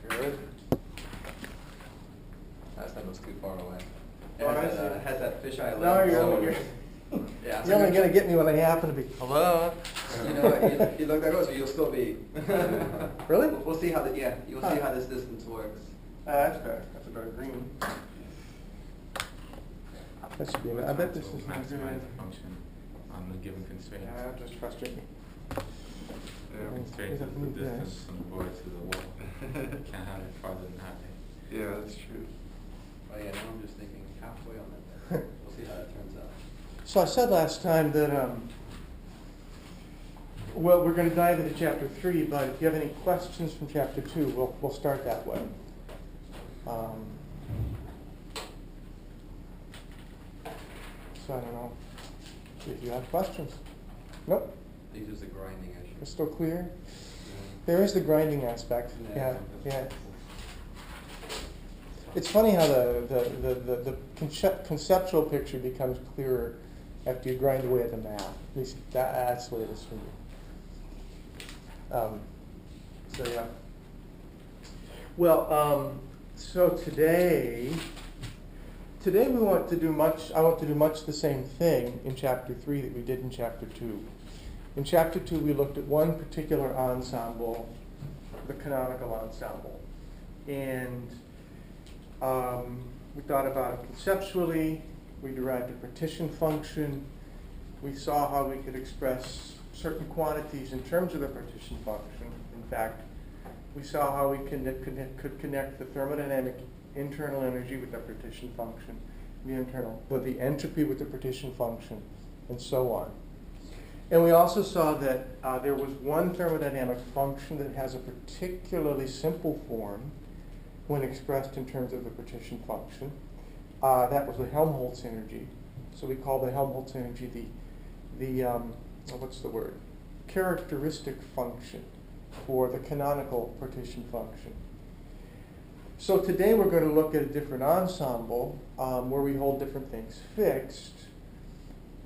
Good. Last time was too far away. Oh, It has that fisheye No, lens. you're Yeah, you're only going to get me when I happen to be. hello. You know, you look that close, but you'll still be. Really? We'll see how you'll see how this distance works. That's better. That's a better green. That should be. I bet this is not good. Maximize the function on the given constraints. Yeah, just frustrate me. The constraints is the distance from the board to the wall. You can't have it farther than that. Yeah, that's true. Oh yeah, now I'm just thinking halfway on that. We'll see how that turns out. So I said last time that, well, we're going to dive into chapter 3, but if you have any questions from chapter 2, we'll start that way. So I don't know if you have questions. Nope. These are the grinding issue. It's still clear. There is the grinding aspect. Yeah, yeah. It's funny how the conceptual picture becomes clearer after you grind away at the math. At least that's the way it is for me. So yeah. Well, so today we want to do much. I want to do much the same thing in chapter 3 that we did in chapter 2. In chapter 2, we looked at one particular ensemble, the canonical ensemble, and we thought about it conceptually. We derived a partition function. We saw how we could express certain quantities in terms of the partition function. In fact, we saw how we could connect the thermodynamic internal energy with the partition function, the entropy with the partition function, and so on. And we also saw that there was one thermodynamic function that has a particularly simple form when expressed in terms of the partition function. That was the Helmholtz energy. So we call the Helmholtz energy what's the word? Characteristic function for the canonical partition function. So today we're going to look at a different ensemble where we hold different things fixed.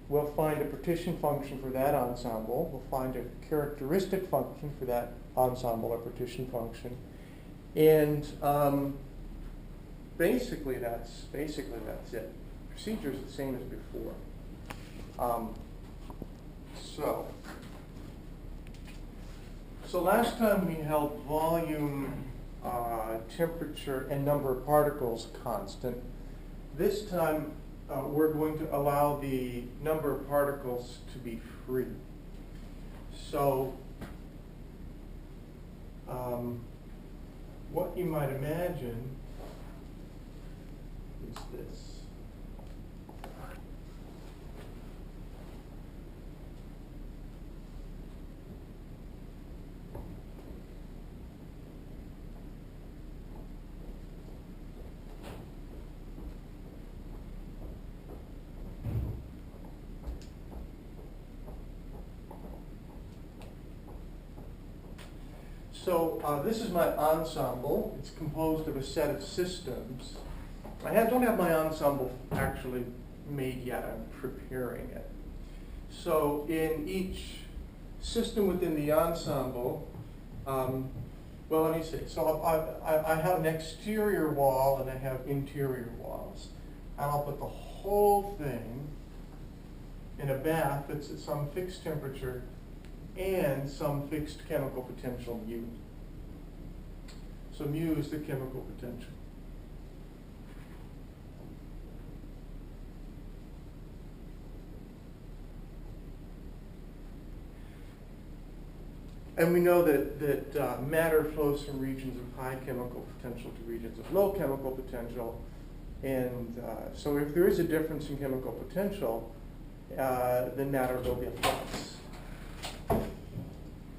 We'll find a partition function for that ensemble. We'll find a characteristic function for that ensemble or partition function. And basically that's it. Procedure is the same as before. So last time we held volume, temperature, and number of particles constant. This time we're going to allow the number of particles to be free. So what you might imagine is this. So this is my ensemble. It's composed of a set of systems. Don't have my ensemble actually made yet. I'm preparing it. So in each system within the ensemble, well, let me see. So I have an exterior wall and I have interior walls. And I'll put the whole thing in a bath that's at some fixed temperature and some fixed chemical potential mu. So mu is the chemical potential. And we know that matter flows from regions of high chemical potential to regions of low chemical potential. And so if there is a difference in chemical potential, then matter will be a flux.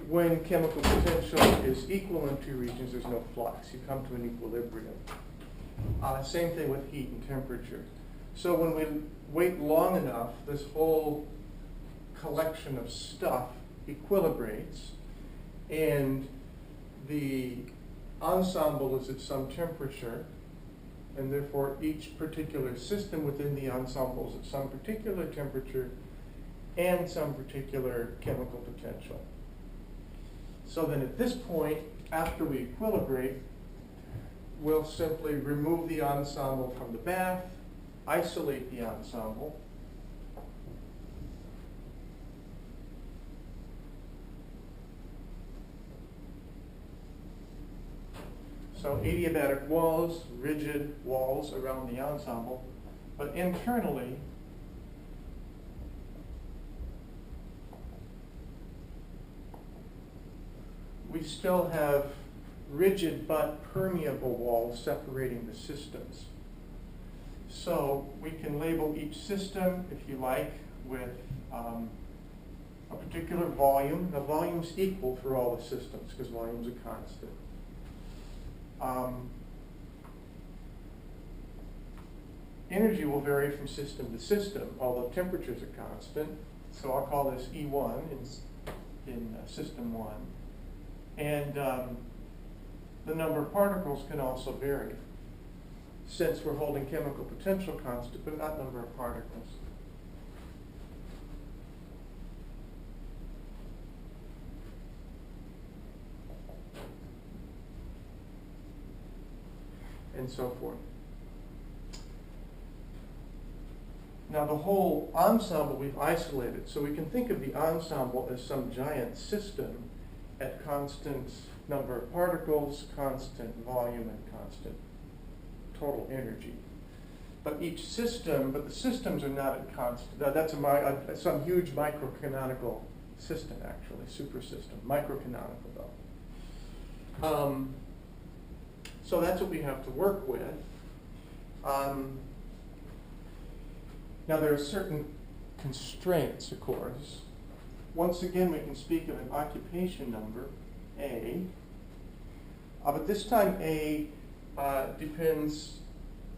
When chemical potential is equal in two regions, there's no flux. You come to an equilibrium. Same thing with heat and temperature. So when we wait long enough, this whole collection of stuff equilibrates, and the ensemble is at some temperature, and therefore each particular system within the ensemble is at some particular temperature and some particular chemical potential. So then at this point, after we equilibrate, we'll simply remove the ensemble from the bath, isolate the ensemble, so adiabatic walls, rigid walls around the ensemble, but internally, we still have rigid but permeable walls separating the systems. So we can label each system, if you like, with a particular volume. Now volume's equal for all the systems because volume's a constant. Energy will vary from system to system, although temperature's a constant. So I'll call this E1 in system 1. And the number of particles can also vary, since we're holding chemical potential constant, but not number of particles. And so forth. Now the whole ensemble we've isolated, so we can think of the ensemble as some giant system at constant number of particles, constant volume, and constant total energy. But each system, but the systems are not at constant. That's some huge microcanonical system, actually, super system, microcanonical though. So that's what we have to work with. Now there are certain constraints, of course. Once again, we can speak of an occupation number, A. But this time A depends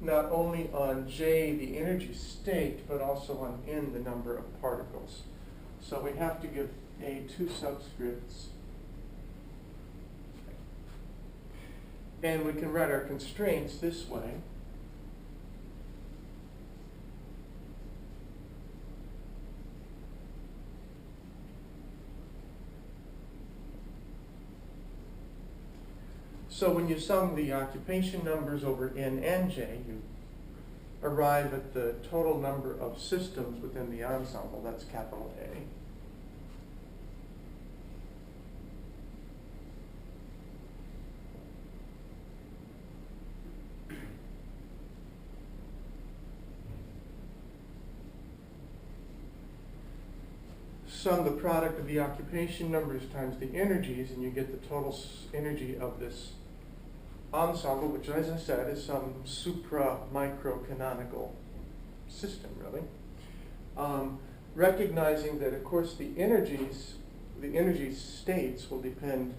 not only on J, the energy state, but also on N, the number of particles. So we have to give A two subscripts. And we can write our constraints this way. So when you sum the occupation numbers over N and J, you arrive at the total number of systems within the ensemble. That's capital A. Sum the product of the occupation numbers times the energies, and you get the total energy of this ensemble, which, as I said, is some supra-micro-canonical system, really. Recognizing that, of course, the energy states will depend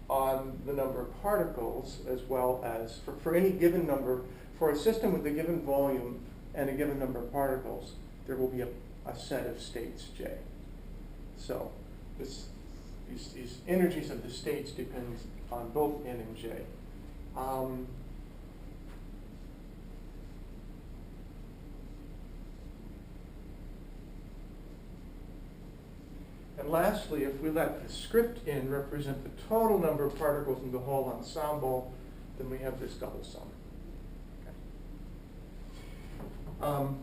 on the number of particles, as well as for any given number, for a system with a given volume and a given number of particles, there will be a set of states J. So these energies of the states depend on both N and J. And lastly, if we let the script in represent the total number of particles in the whole ensemble, then we have this double sum. Okay.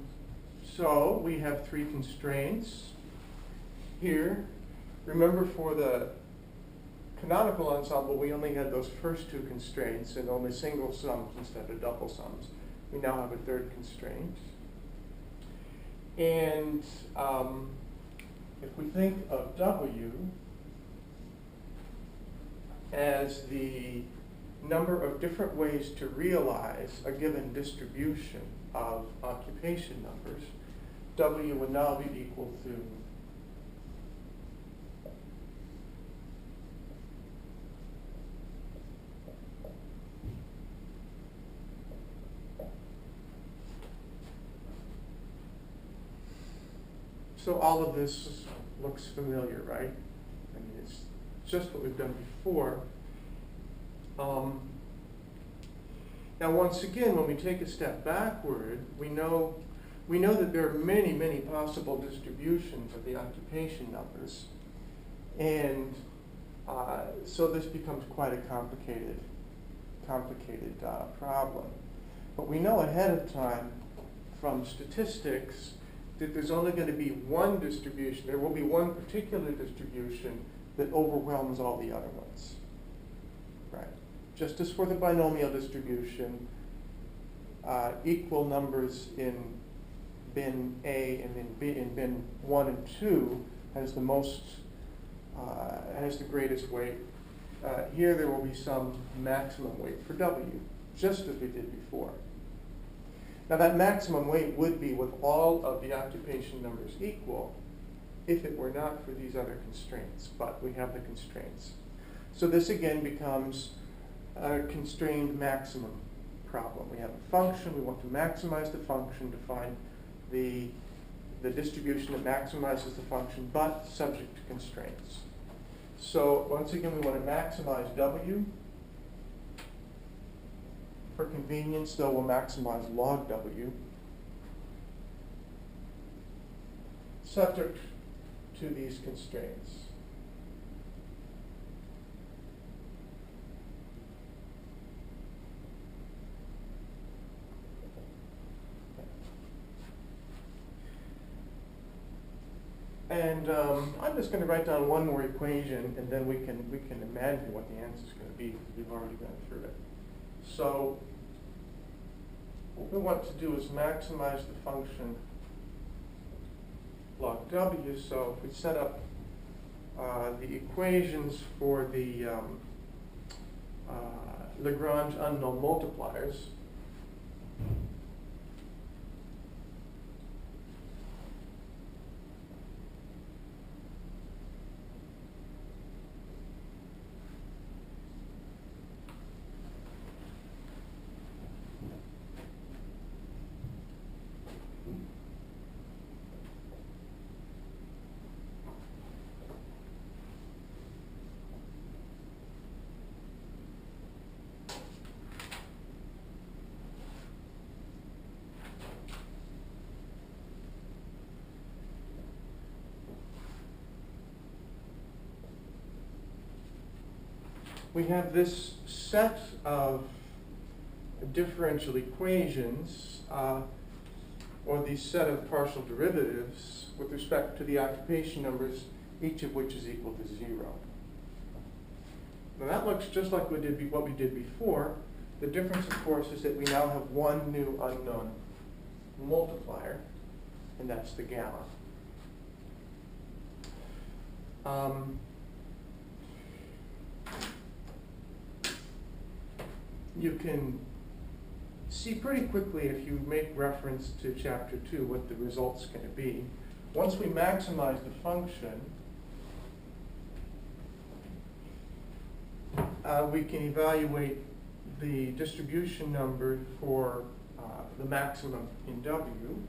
So we have three constraints here. Remember, for the canonical ensemble, we only had those first two constraints and only single sums instead of double sums. We now have a third constraint. And if we think of W as the number of different ways to realize a given distribution of occupation numbers, W would now be equal to So all of this looks familiar, right? I mean, it's just what we've done before. Now, once again, when we take a step backward, we know that there are many, many possible distributions of the occupation numbers. And So this becomes quite a complicated problem. But we know ahead of time from statistics that there's only going to be one distribution. There will be one particular distribution that overwhelms all the other ones. Right. Just as for the binomial distribution, equal numbers in bin A and in bin 1 and 2 has the most, has the greatest weight. Here there will be some maximum weight for W, just as we did before. Now that maximum weight would be with all of the occupation numbers equal if it were not for these other constraints, but we have the constraints. So this again becomes a constrained maximum problem. We have a function, we want to maximize the function to find the distribution that maximizes the function, but subject to constraints. So once again, we want to maximize W. For convenience, though, we'll maximize log W, subject to these constraints. And I'm just going to write down one more equation, and then we can imagine what the answer is going to be, because we've already gone through it. So what we want to do is maximize the function log W. So if we set up the equations for the Lagrange unknown multipliers, we have this set of differential equations, or the set of partial derivatives with respect to the occupation numbers, each of which is equal to 0. Now that looks just like what we did before. The difference, of course, is that we now have one new unknown multiplier, and that's the gamma. You can see pretty quickly, if you make reference to chapter 2, what the result's going to be. Once we maximize the function, we can evaluate the distribution number for the maximum in W.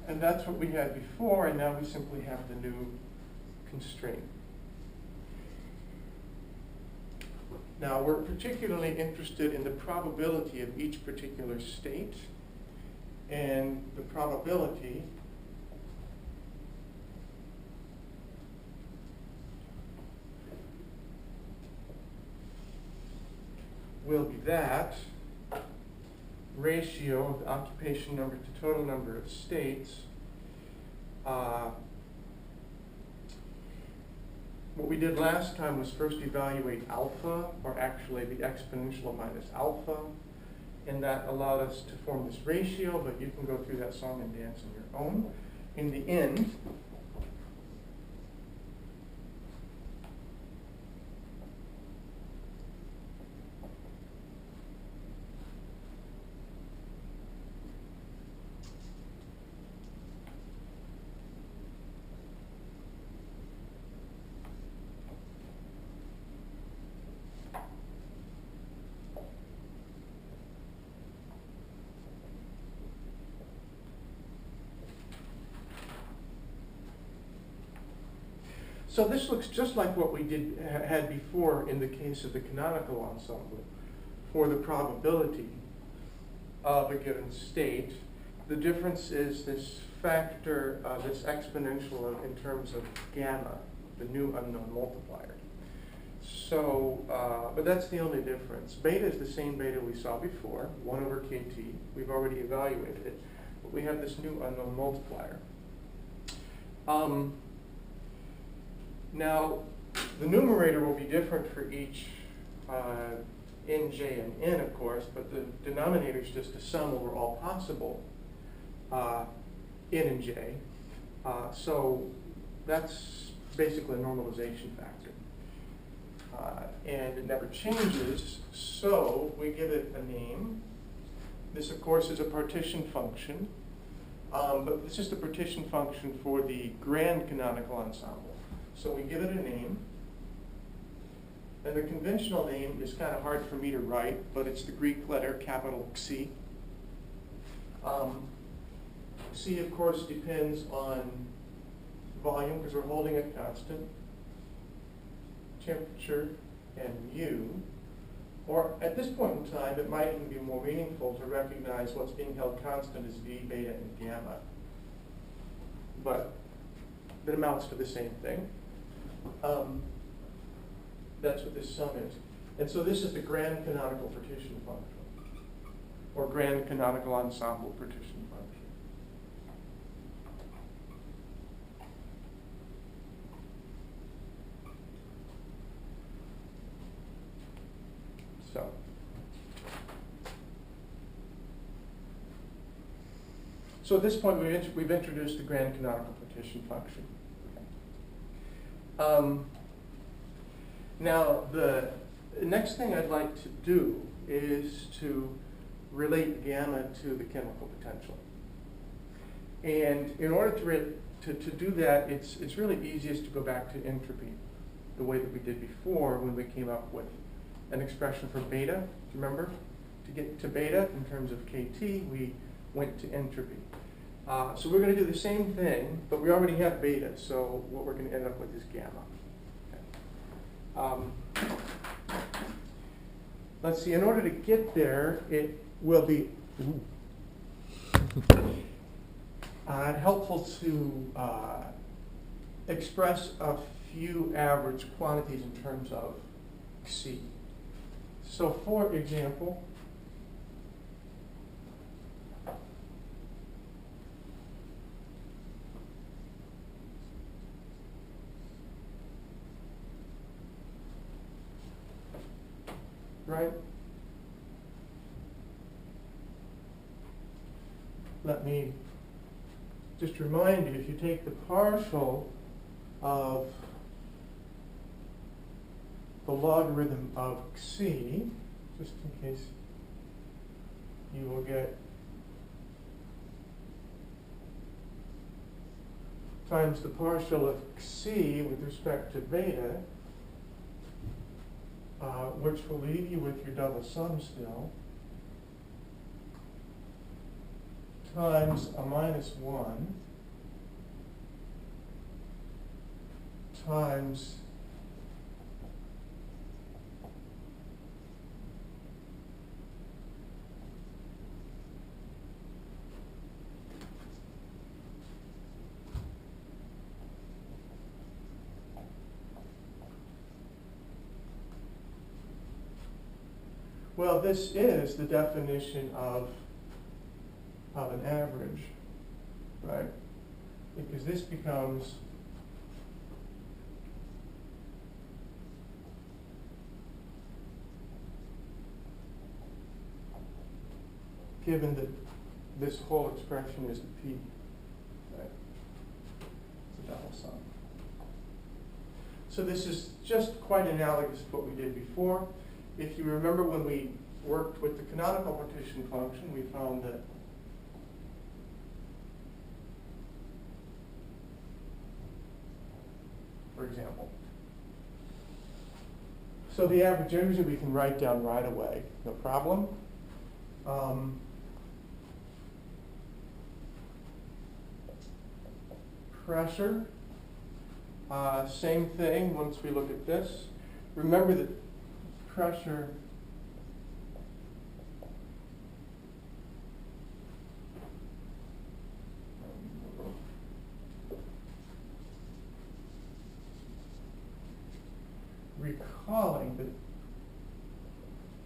And that's what we had before, and now we simply have the new constraint. Now, we're particularly interested in the probability of each particular state, and the probability will be that ratio of the occupation number to total number of states. What we did last time was first evaluate alpha, or actually the exponential minus alpha, and that allowed us to form this ratio, but you can go through that song and dance on your own. In the end, So this looks just like what we had before in the case of the canonical ensemble for the probability of a given state. The difference is this factor, this exponential in terms of gamma, the new unknown multiplier. So, but that's the only difference. Beta is the same beta we saw before, 1 over kt. We've already evaluated it, but we have this new unknown multiplier. Now, the numerator will be different for each n, j, and n, of course, but the denominator is just a sum over all possible n and j. So that's basically a normalization factor. And it never changes, so we give it a name. This, of course, is a partition function, but it's just a partition function for the grand canonical ensemble. So we give it a name, and the conventional name is kind of hard for me to write, but it's the Greek letter capital Xi. Xi, of course, depends on volume because we're holding it constant, temperature, and mu. Or at this point in time, it might even be more meaningful to recognize what's being held constant as V, beta, and gamma. But it amounts to the same thing. That's what this sum is. And so this is the grand canonical partition function, or grand canonical ensemble partition function. So at this point, we've introduced the grand canonical partition function. Now, the next thing I'd like to do is to relate gamma to the chemical potential. And in order to do that, it's really easiest to go back to entropy, the way that we did before when we came up with an expression for beta. Do you remember? To get to beta in terms of kT, we went to entropy. So we're going to do the same thing, but we already have beta, so what we're going to end up with is gamma. Okay. Let's see, in order to get there, it will be helpful to express a few average quantities in terms of Xi. So for example, right? Let me just remind you, if you take the partial of the logarithm of Xi, just in case, you will get times the partial of Xi with respect to beta, which will leave you with your double sum still, times a minus 1 times well, this is the definition of an average, right? Because this becomes given that this whole expression is the P, right? It's a double sum. So this is just quite analogous to what we did before. If you remember when we worked with the canonical partition function, we found that for example. So the average energy we can write down right away, no problem. Pressure Same thing once we look at this. Remember that pressure recalling that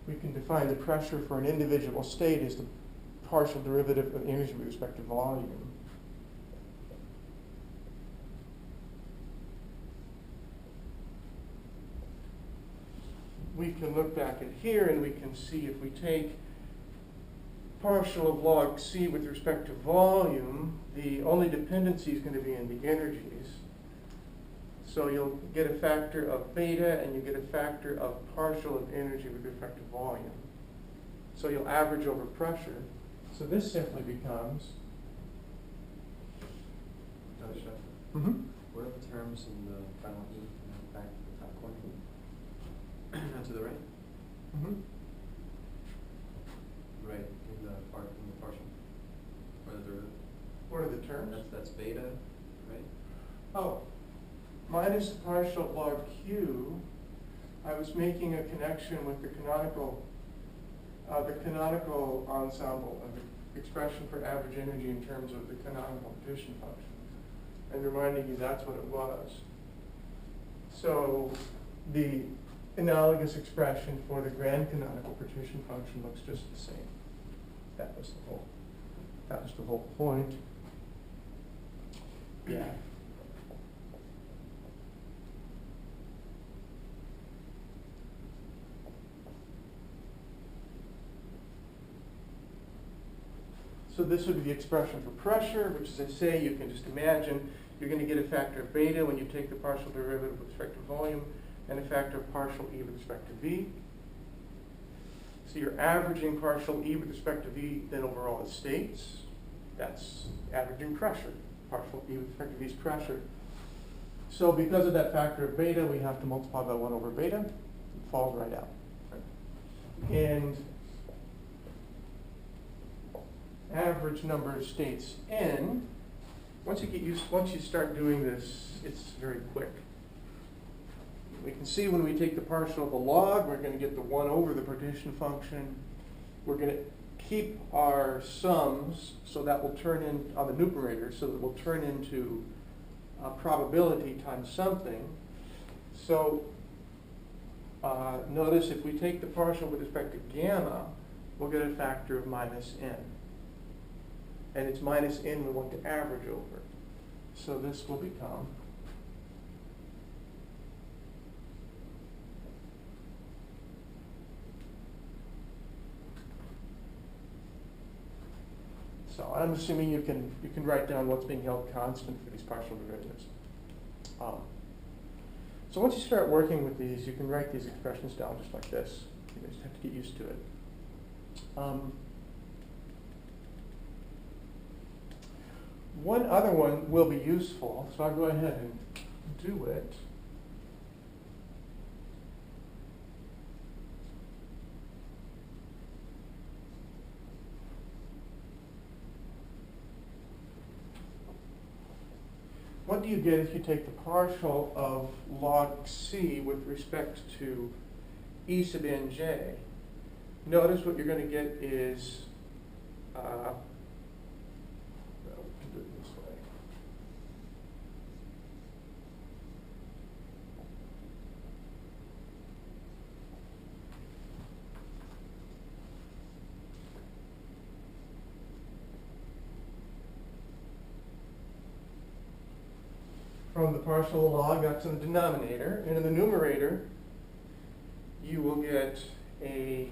we can define the pressure for an individual state as the partial derivative of energy with respect to volume. We can look back at here and we can see if we take partial of log C with respect to volume, the only dependency is going to be in the energies. So you'll get a factor of beta and you get a factor of partial of energy with respect to volume. So you'll average over pressure. So this simply becomes Dr. Scheffer, what are the terms in the final E in the back of the top corner? To the right? Right, in the partial, or the derivative. What are the terms? That's beta, right? Oh, minus the partial log Q. I was making a connection with the canonical ensemble of the expression for average energy in terms of the canonical partition function, and reminding you that's what it was. So the analogous expression for the grand canonical partition function looks just the same. That was the whole point. Yeah. So this would be the expression for pressure, which, as I say, you can just imagine you're going to get a factor of beta when you take the partial derivative with respect to volume, and a factor of partial E with respect to V. So you're averaging partial E with respect to V, then over all the states. That's averaging pressure. Partial E with respect to V is pressure. So because of that factor of beta, we have to multiply by 1 over beta. It falls right out. And average number of states N, once you start doing this, it's very quick. We can see when we take the partial of the log, we're going to get the 1 over the partition function. We're going to keep our sums, so that will turn in on the numerator, so that will turn into probability times something. So notice if we take the partial with respect to gamma, we'll get a factor of minus n. And it's minus n we want to average over. So this will become so I'm assuming you can write down what's being held constant for these partial derivatives. So once you start working with these, you can write these expressions down just like this. You just have to get used to it. One other one will be useful, so I'll go ahead and do it. What do you get if you take the partial of log C with respect to E sub nj? Notice what you're going to get is, well, we can do it this way. From the partial log, that's in the denominator, and in the numerator, you will get a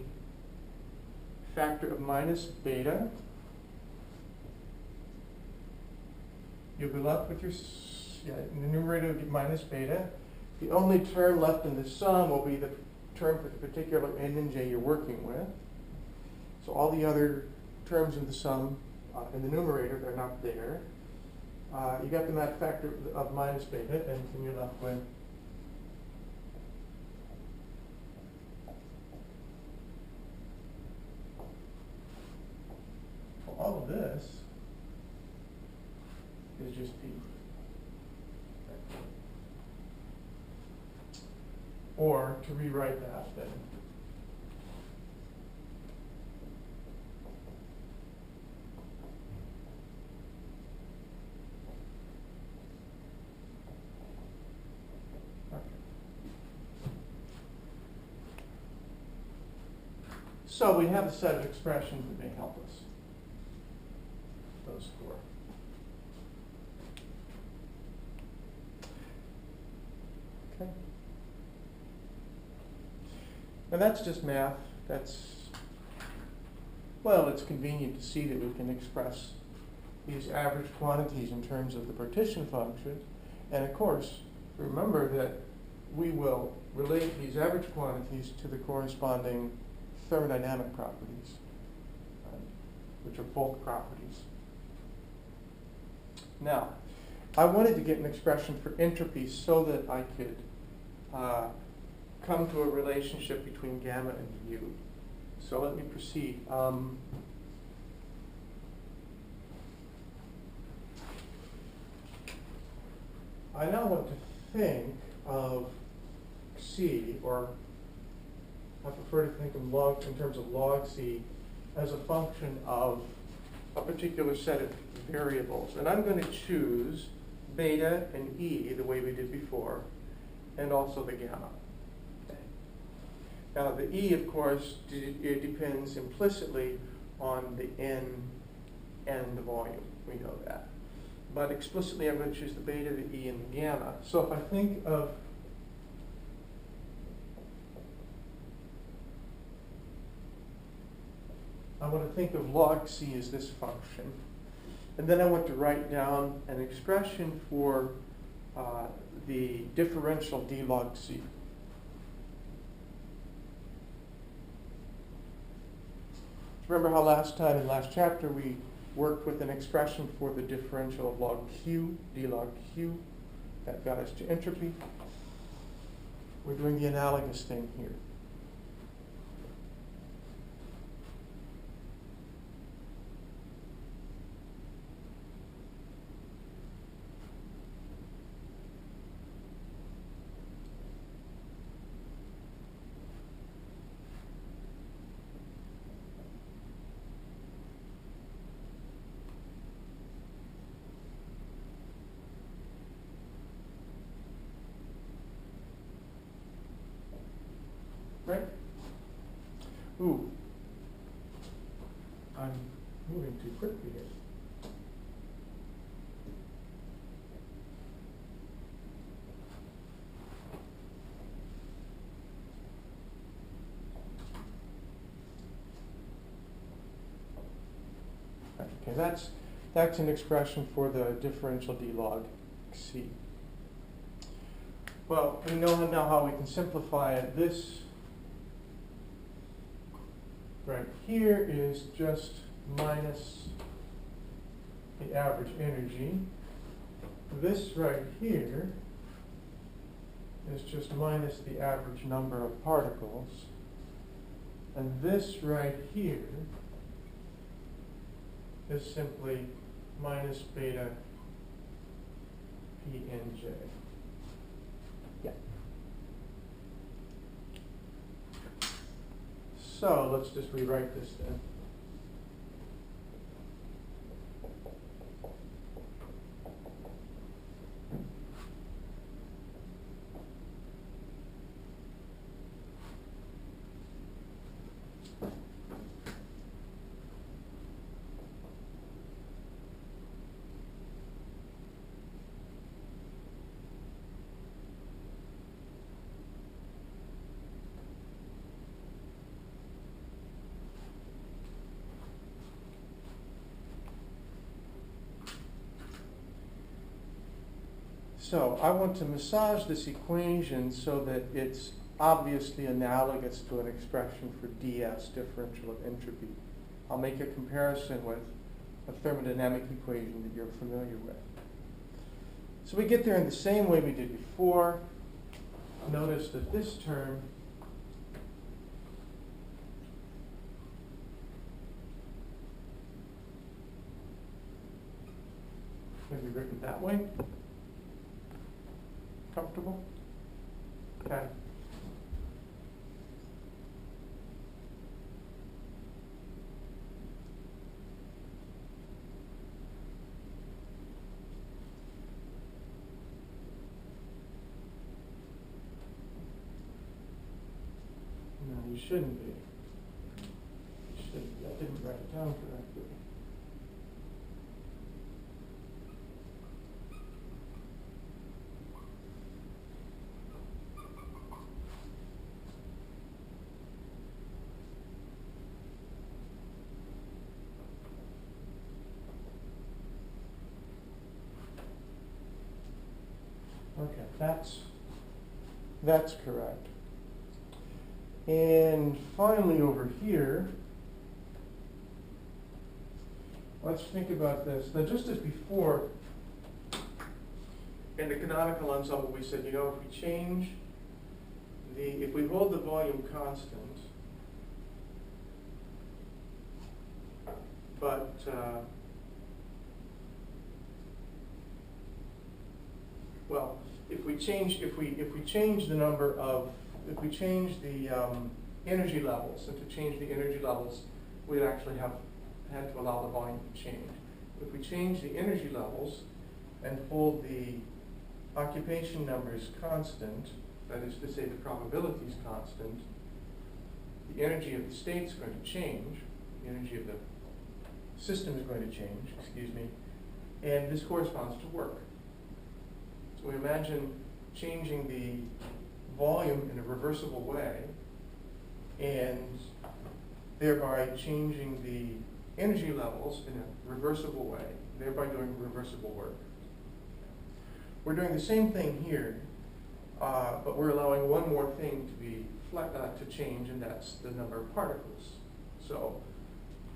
factor of minus beta. You'll be left with your, in the numerator you'll get minus beta. The only term left in the sum will be the term for the particular n and j you're working with. So all the other terms in the sum, in the numerator, they're not there. You got the math factor of minus beta, and then you're left with all of this is just P. Or to rewrite that then. Okay. So we have a set of expressions that may help us. Those four. Okay. And that's just math. Well, it's convenient to see that we can express these average quantities in terms of the partition function. And of course, remember that we will relate these average quantities to the corresponding thermodynamic properties, which are bulk properties. Now, I wanted to get an expression for entropy so that I could come to a relationship between gamma and U. So let me proceed. I now want to think of C, or I prefer to think of log in terms of log C, as a function of a particular set of variables. And I'm going to choose beta and E the way we did before, and also the gamma. Now the E, of course, it depends implicitly on the N and the volume. We know that. But explicitly I'm going to choose the beta, the E, and the gamma. So if I think of log C as this function. And then I want to write down an expression for the differential d log C. Remember how last time in last chapter we worked with an expression for the differential of log Q, d log Q. That got us to entropy. We're doing the analogous thing here. Right? Ooh, I'm moving too quickly here. Okay, that's an expression for the differential d log C. Well, we know now how we can simplify it. This right here is just minus the average energy. This right here is just minus the average number of particles. And this right here is simply minus beta Pnj. Yeah. So let's just rewrite this then. So I want to massage this equation so that it's obviously analogous to an expression for ds, differential of entropy. I'll make a comparison with a thermodynamic equation that you're familiar with. So we get there in the same way we did before. Notice that this term can be written that way. Comfortable? Okay. No, you shouldn't be. You shouldn't be. I didn't write it down correctly. Okay, that's correct. And finally over here, let's think about this. Now just as before, in the canonical ensemble, we said, you know, if we change if we hold the volume constant, but well, if we change the number of, if we change the energy levels, and to change the energy levels, we'd actually had to allow the volume to change. If we change the energy levels and hold the occupation numbers constant, that is to say the probability is constant, the energy of the state is going to change, the energy of the system is going to change, excuse me, and this corresponds to work. So we imagine changing the volume in a reversible way and thereby changing the energy levels in a reversible way, thereby doing reversible work. We're doing the same thing here, but we're allowing one more thing to change, and that's the number of particles. So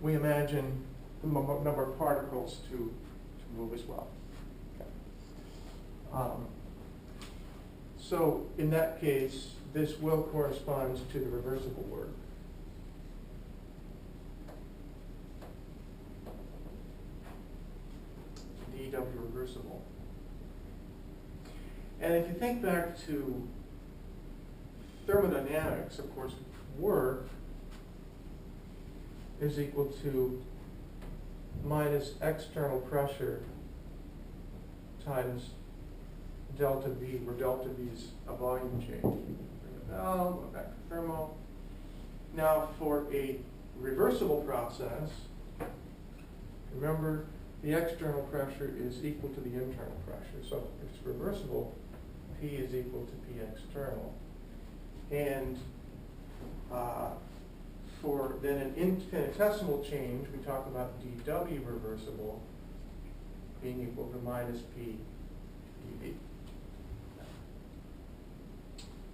we imagine the number of particles to move as well. So in that case, this will correspond to the reversible work. dW reversible. And if you think back to thermodynamics, of course, work is equal to minus external pressure times delta V, where delta V is a volume change. Bring it down, go back to thermo. Now for a reversible process, remember the external pressure is equal to the internal pressure. So if it's reversible, P is equal to P external. And for then an infinitesimal change, we talk about dW reversible being equal to minus P dV.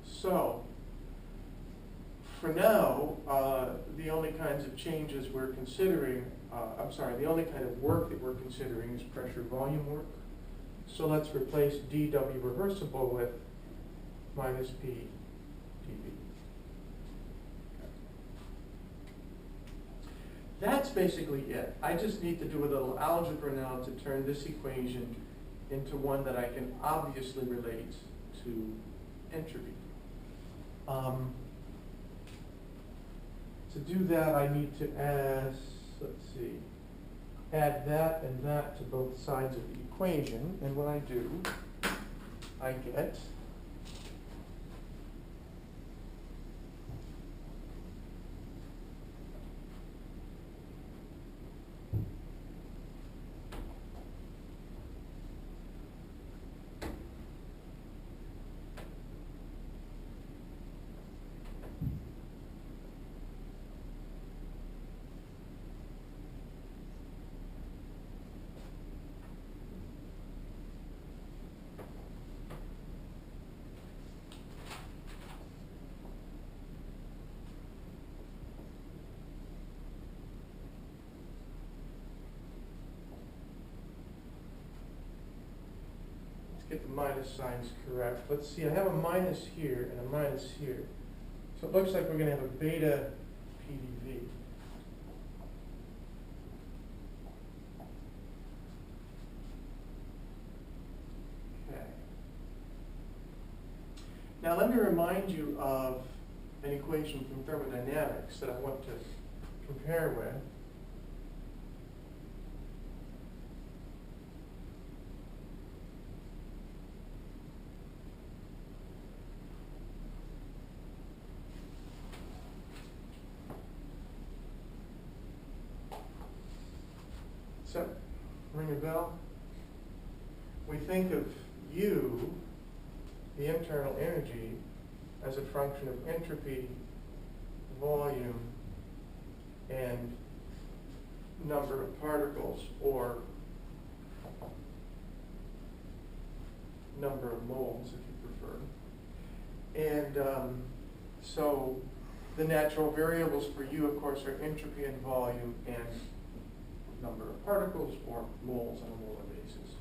So, for now, the only kinds of changes we're considering, the only kind of work that we're considering is pressure volume work. So let's replace dW reversible with minus P dV. That's basically it. I just need to do a little algebra now to turn this equation into one that I can obviously relate to entropy. To do that, I need to add that and that to both sides of the equation. And what I do, I get get the minus signs correct. Let's see, I have a minus here and a minus here. So it looks like we're going to have a beta PDV. Okay. Now let me remind you of an equation from thermodynamics that I want to compare with. Does that ring a bell? We think of U, the internal energy, as a function of entropy, volume, and number of particles, or number of moles, if you prefer. And so the natural variables for U, of course, are entropy and volume and number of particles, or moles on a molar basis.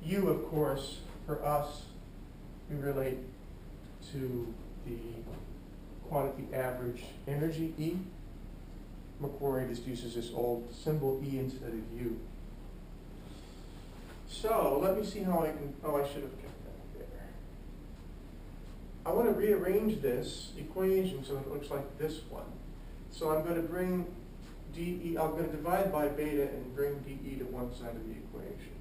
U, of course, for us, we relate to the quantity average energy, E. Macquarie just uses this old symbol E instead of U. So let me see how I can, oh, I should have kept that there. I want to rearrange this equation so it looks like this one. So I'm going to bring dE, I'm going to divide by beta and bring dE to one side of the equation.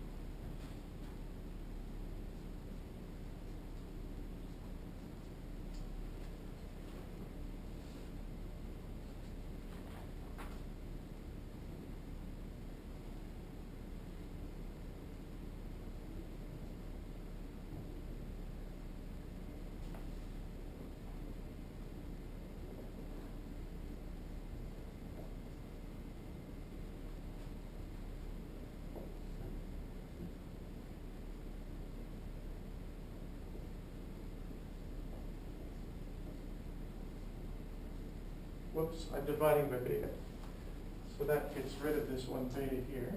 Whoops, I'm dividing by beta. So that gets rid of this one beta here.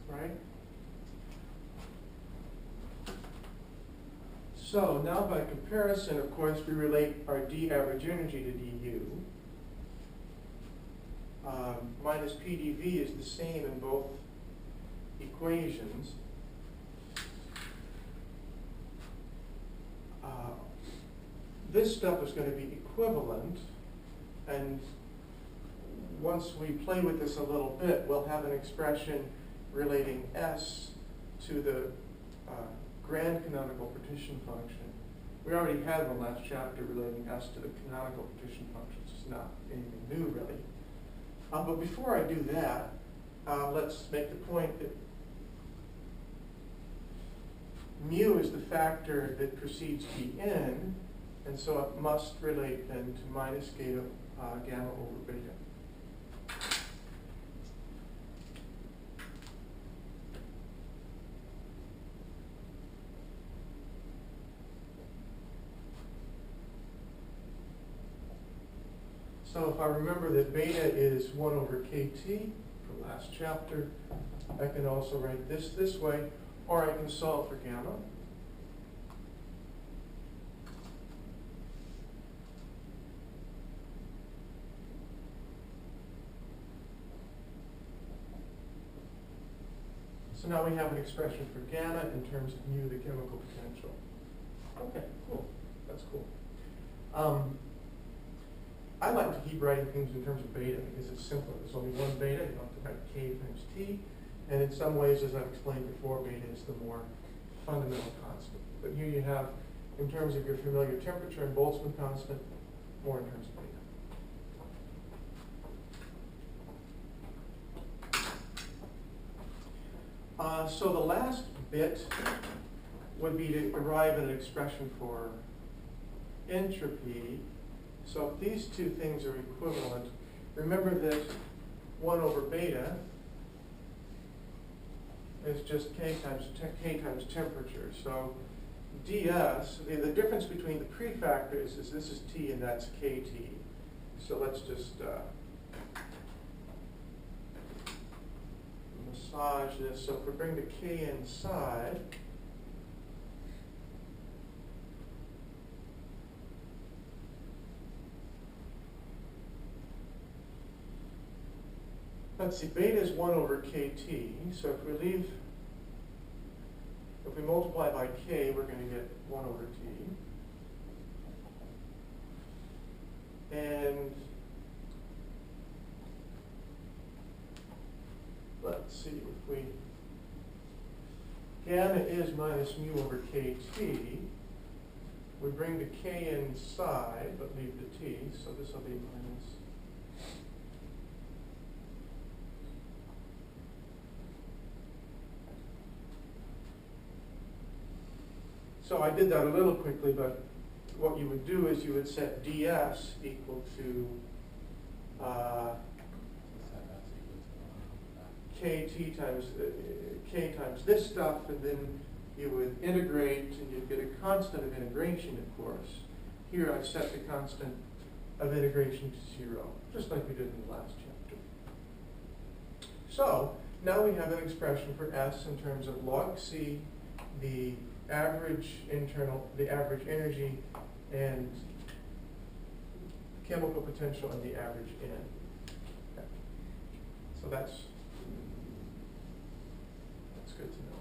Right? So now by comparison, of course, we relate our D average energy to dU. Minus PDV is the same in both equations. This stuff is going to be equivalent, and once we play with this a little bit, we'll have an expression relating S to the grand canonical partition function. We already had one last chapter relating S to the canonical partition functions. It's not anything new, really. But before I do that, let's make the point that mu is the factor that precedes Tn, and so it must relate then to minus gamma over beta. So if I remember that beta is 1 over kT from last chapter, I can also write this way, or I can solve for gamma. So now we have an expression for gamma in terms of mu, the chemical potential. Okay, cool. That's cool. I like to keep writing things in terms of beta because it's simpler. There's only one beta. You don't have to write k times t. And in some ways, as I've explained before, beta is the more fundamental constant. But here you have, in terms of your familiar temperature and Boltzmann constant, more in terms of beta. So the last bit would be to arrive at an expression for entropy. So if these two things are equivalent, remember that 1 over beta is just k times temperature. So ds, the difference between the prefactors is this is T and that's kT. So let's just massage this. So if we bring the k inside, let's see, beta is 1 over kT, so if we multiply by k, we're going to get 1 over t. And let's see, if we, gamma is minus mu over kT, we bring the K inside, but leave the T, so this will be minus. So I did that a little quickly, but what you would do is you would set ds equal to kt times k times this stuff, and then you would integrate, and you'd get a constant of integration, of course. Here I've set the constant of integration to 0, just like we did in the last chapter. So now we have an expression for S in terms of log C, the average energy, and chemical potential, and the average N. Okay. So that's good to know.